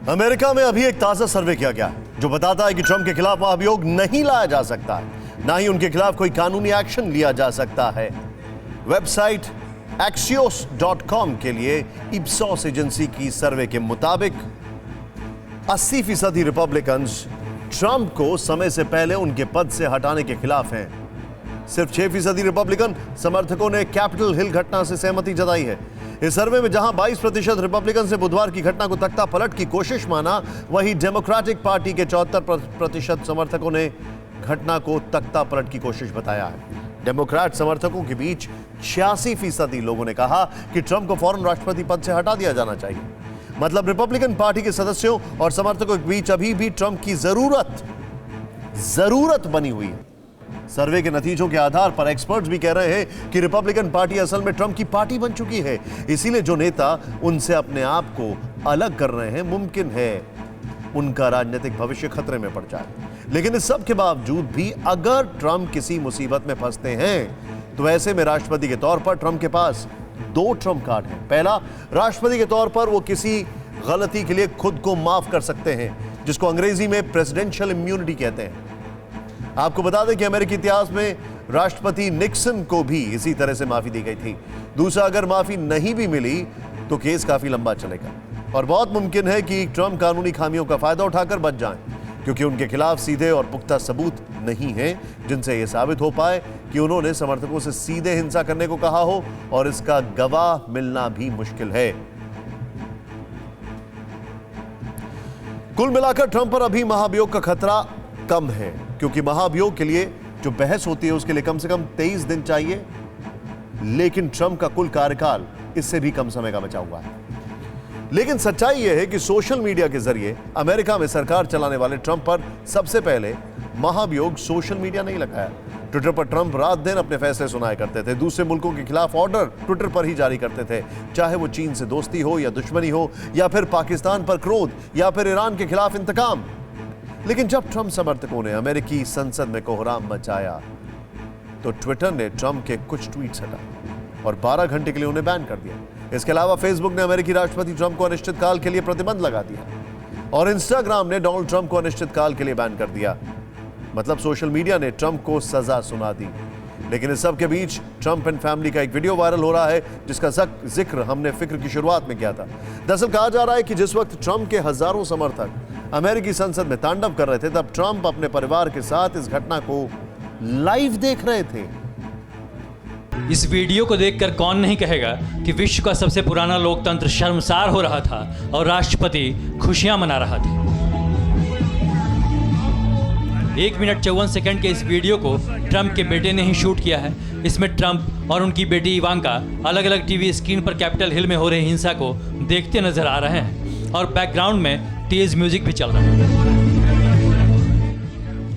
America में अभी एक ताजा सर्वे किया गया जो बताता है कि ट्रंप के खिलाफ अभियोग नहीं लाया जा सकता है, ना ही उनके खिलाफ कोई कानूनी एक्शन लिया जा सकता है। वेबसाइट Axios.com के लिए इप्सॉस एजेंसी की सर्वे के मुताबिक 80% रिपब्लिकन्स ट्रंप को समय से पहले उनके पद से हटाने के खिलाफ हैं। सिर्फ 6% रिपब्लिकन समर्थकों ने कैपिटल हिल घटना से सहमति जताई है। इस सर्वे में जहां 22% रिपब्लिकन ने बुधवार की घटना को तख्ता पलट की कोशिश माना, वहीं डेमोक्रेटिक पार्टी के 74% समर्थकों ने घटना को तख्ता पलट की कोशिश बताया है। डेमोक्रेट समर्थकों के बीच 86% लोगों ने कहा कि ट्रंप को फौरन राष्ट्रपति पद से हटा दिया जाना चाहिए। मतलब रिपब्लिकन पार्टी के सदस्यों और समर्थकों के बीच अभी भी ट्रंप की जरूरत बनी हुई है। सर्वे के नतीजों के आधार पर एक्सपर्ट्स भी कह रहे हैं कि रिपब्लिकन पार्टी असल में ट्रंप की पार्टी बन चुकी है, इसीलिए जो नेता उनसे अपने आप को अलग कर रहे हैं, मुमकिन है उनका राजनीतिक भविष्य खतरे में पड़ जाए। लेकिन इस सब के बावजूद भी अगर ट्रंप किसी मुसीबत में फंसते हैं तो ऐसे में राष्ट्रपति के तौर पर ट्रंप के पास 2 ट्रंप कार्ड हैं। पहला, राष्ट्रपति के तौर पर वो किसी गलती के लिए खुद को माफ कर सकते हैं, जिसको अंग्रेजी में प्रेसिडेंशियल इम्यूनिटी कहते हैं। आपको बता दें कि अमेरिकी इतिहास में राष्ट्रपति निक्सन को भी इसी तरह से माफी दी गई थी। दूसरा, अगर माफी नहीं भी मिली तो केस काफी लंबा चलेगा और बहुत मुमकिन है कि ट्रंप कानूनी खामियों का फायदा उठाकर बच जाएं, क्योंकि उनके खिलाफ सीधे और पुख्ता सबूत नहीं हैं जिनसे यह साबित हो पाए कि उन्होंने समर्थकों से सीधे हिंसा करने को कहा हो, और इसका गवाह मिलना भी मुश्किल है। कुल मिलाकर ट्रंप पर अभी महाभियोग का खतरा कम है, क्योंकि महाभियोग के लिए जो बहस होती है उसके लिए कम से कम 23 दिन चाहिए, लेकिन ट्रंप का कुल कार्यकाल इससे भी कम समय का बचा हुआ है। लेकिन सच्चाई यह है कि सोशल मीडिया के जरिए अमेरिका में सरकार चलाने वाले ट्रंप पर सबसे पहले महाभियोग सोशल मीडिया नहीं लगाया। ट्विटर पर ट्रंप रात दिन अपने फैसले सुनाया करते थे, दूसरे मुल्कों के खिलाफ ऑर्डर ट्विटर पर ही जारी करते थे, चाहे वो चीन से दोस्ती हो या दुश्मनी हो, या फिर पाकिस्तान पर क्रोध, या फिर ईरान के खिलाफ इंतकाम। लेकिन जब ट्रंप समर्थकों ने अमेरिकी संसद में कोहराम मचाया तो ट्विटर ने ट्रंप के कुछ ट्वीट्स हटाए और 12 घंटे के लिए उन्हें बैन कर दिया। इसके अलावा फेसबुक ने अमेरिकी राष्ट्रपति ट्रंप को अनिश्चितकाल के लिए प्रतिबंध लगा दिया और इंस्टाग्राम ने डोनाल्ड ट्रंप को अनिश्चितकाल के लिए बैन कर दिया। मतलब सोशल मीडिया ने ट्रंप को सजा सुना दी। लेकिन इस सब के बीच ट्रंप एंड फैमिली का एक वीडियो वायरल हो रहा है, जिसका जिक्र हमने फिक्र की शुरुआत में किया था। दरअसल कहा जा रहा है कि जिस वक्त ट्रंप के हजारों समर्थक अमेरिकी संसद में तांडव कर रहे थे, तब ट्रंप अपने परिवार के साथ इस घटना को लाइव देख रहे थे। इस वीडियो को देखकर कौन नहीं कहेगा कि विश्व का सबसे पुराना लोकतंत्र शर्मसार हो रहा था और राष्ट्रपति खुशियां मना रहा था। 1 मिनट 54 सेकंड के इस वीडियो को ट्रंप के बेटे ने ही शूट किया है। इसमें ट्रंप और उनकी बेटी इवांका अलग अलग टीवी स्क्रीन पर कैपिटल हिल में हो रही हिंसा को देखते नजर आ रहे हैं और बैकग्राउंड में तेज म्यूजिक भी चल रहा है।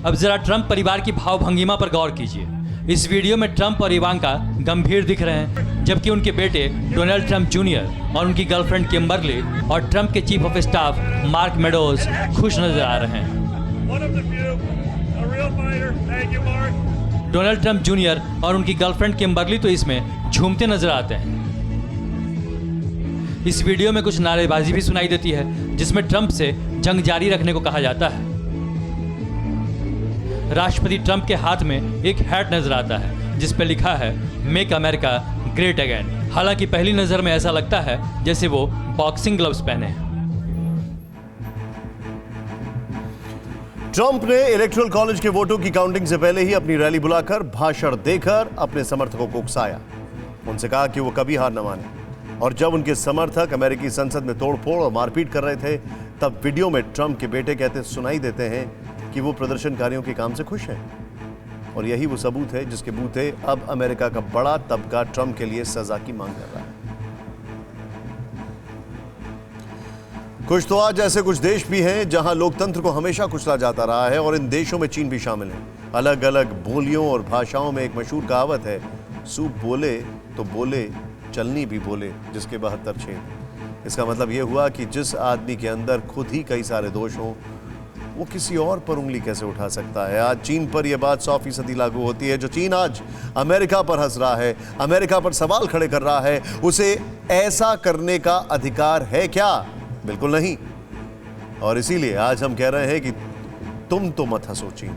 अब जरा ट्रंप परिवार की भावभंगिमा पर गौर कीजिए। इस वीडियो में ट्रंप और इवांका गंभीर दिख रहे हैं, जबकि उनके बेटे डोनाल्ड ट्रंप जूनियर और उनकी गर्लफ्रेंड किम्बरली और ट्रंप के chief of staff mark meadows खुश नजर आ रहे हैं। डोनाल्ड ट्रंप जूनियर और उनकी गर्लफ्रेंड किम्बरली तो इसमें झूमते नजर आते हैं। इस वीडियो में कुछ नारेबाजी भी सुनाई देती है, जिसमें ट्रंप से जंग जारी रखने को कहा जाता है। राष्ट्रपति ट्रंप के हाथ में एक हैट नजर आता है जिस पर लिखा है मेक अमेरिका ग्रेट अगेन। हालांकि पहली नजर में ऐसा लगता है जैसे वो बॉक्सिंग ग्लव्स पहने हैं। ट्रंप ने इलेक्टोरल कॉलेज के वोटों की काउंटिंग से पहले ही अपनी रैली बुलाकर भाषण देकर अपने समर्थकों को उकसाया। उनसे कहा कि वो कभी हार न माने। और जब उनके समर्थक अमेरिकी संसद में तोड़फोड़ और मारपीट कर रहे थे, तब वीडियो में ट्रंप के बेटे कहते सुनाई देते हैं कि वो प्रदर्शनकारियों के काम से खुश हैं। और यही वो सबूत है जिसके बूते अब अमेरिका का बड़ा तबका ट्रंप के लिए सजा की मांग कर रहा है। कुछ तो आज ऐसे कुछ देश भी हैं जहां लोकतंत्र को हमेशा कुचला जाता रहा है, और इन देशों में चीन भी शामिल है। अलग अलग बोलियों और भाषाओं में एक मशहूर कहावत है, सूप बोले तो बोले, चलनी भी बोले, जिसके 72 छेद। इसका मतलब यह हुआ कि जिस आदमी के अंदर खुद ही कई सारे दोष हों, वो किसी और पर उंगली कैसे उठा सकता है। आज चीन पर यह बात 100% लागू होती है। जो चीन आज अमेरिका पर हंस रहा है, अमेरिका पर सवाल खड़े कर रहा है, उसे ऐसा करने का अधिकार है क्या? बिल्कुल नहीं। और इसीलिए आज हम कह रहे हैं कि तुम तो मत हंसो चीन।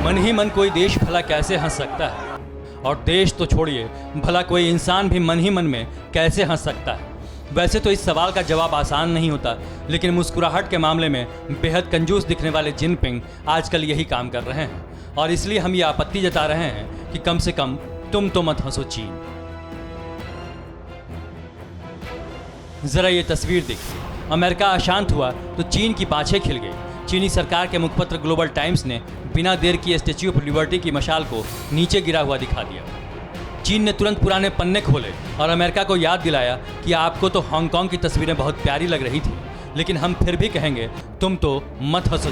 मन ही मन कोई देश भला कैसे हंस सकता है, और देश तो छोड़िए, भला कोई इंसान भी मन ही मन में कैसे हंस सकता है। वैसे तो इस सवाल का जवाब आसान नहीं होता, लेकिन मुस्कुराहट के मामले में बेहद कंजूस दिखने वाले जिनपिंग आजकल यही काम कर रहे हैं, और इसलिए हम ये आपत्ति जता रहे हैं कि कम से कम तुम तो मत हंसो चीन। जरा ये तस्वीर देखिए। अमेरिका अशांत हुआ तो चीन की बाछें खिल गई। चीनी सरकार के मुखपत्र ग्लोबल टाइम्स ने बिना देर किए स्टैच्यू ऑफ लिबर्टी की मशाल को नीचे गिरा हुआ दिखा दिया। चीन ने तुरंत पुराने पन्ने खोले और अमेरिका को याद दिलाया कि आपको तो हांगकांग की तस्वीरें बहुत प्यारी लग रही थी, लेकिन हम फिर भी कहेंगे तुम तो मत हंसो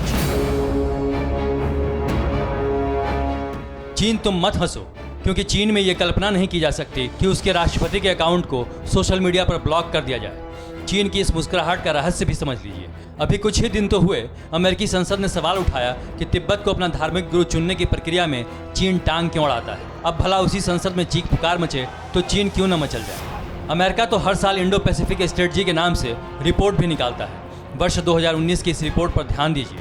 चीन, तुम मत हंसो, क्योंकि चीन में यह कल्पना नहीं की जा सकती कि उसके राष्ट्रपति के अकाउंट को सोशल मीडिया पर ब्लॉक कर दिया जाए। चीन की इस मुस्कुराहट का रहस्य भी समझ लीजिए। अभी कुछ ही दिन तो हुए, अमेरिकी संसद ने सवाल उठाया कि तिब्बत को अपना धार्मिक गुरु चुनने की प्रक्रिया में चीन टांग क्यों अड़ाता है। अब भला उसी संसद में चीख पुकार मचे तो चीन क्यों न मचल जाए। अमेरिका तो हर साल इंडो पैसिफिक स्ट्रेटजी के नाम से रिपोर्ट भी निकालता है। वर्ष 2019 की इस रिपोर्ट पर ध्यान दीजिए।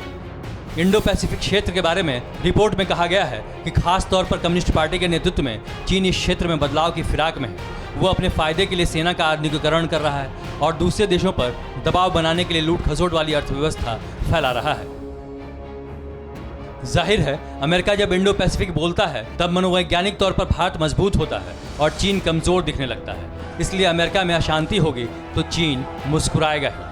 इंडो पैसिफिक क्षेत्र के बारे में रिपोर्ट में कहा गया है कि खास तौर पर कम्युनिस्ट पार्टी के नेतृत्व में चीन इस क्षेत्र में बदलाव की फिराक में है। वो अपने फायदे के लिए सेना का आधुनिकीकरण कर रहा है और दूसरे देशों पर दबाव बनाने के लिए लूट खसोट वाली अर्थव्यवस्था फैला रहा है। जाहिर है, अमेरिका जब इंडो पैसिफिक बोलता है तब मनोवैज्ञानिक तौर पर भारत मजबूत होता है और चीन कमजोर दिखने लगता है। इसलिए अमेरिका में अशांति होगी तो चीन मुस्कुराएगा ही।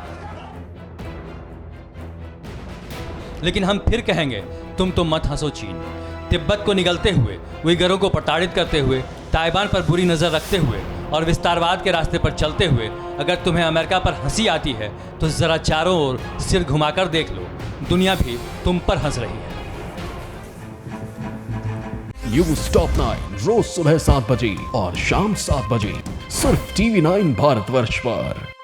लेकिन हम फिर कहेंगे तुम तो मत हंसो चीन। तिब्बत को निगलते हुए, उइगरों को प्रताड़ित करते हुए, ताइवान पर बुरी नज़र रखते हुए और विस्तारवाद के रास्ते पर चलते हुए अगर तुम्हें अमेरिका पर हंसी आती है तो जरा चारों ओर सिर घुमाकर देख लो, दुनिया भी तुम पर हंस रही है। न्यूज़ टॉप 9 रोज सुबह 7 बजे और शाम 7 बजे सिर्फ TV9 भारतवर्ष पर।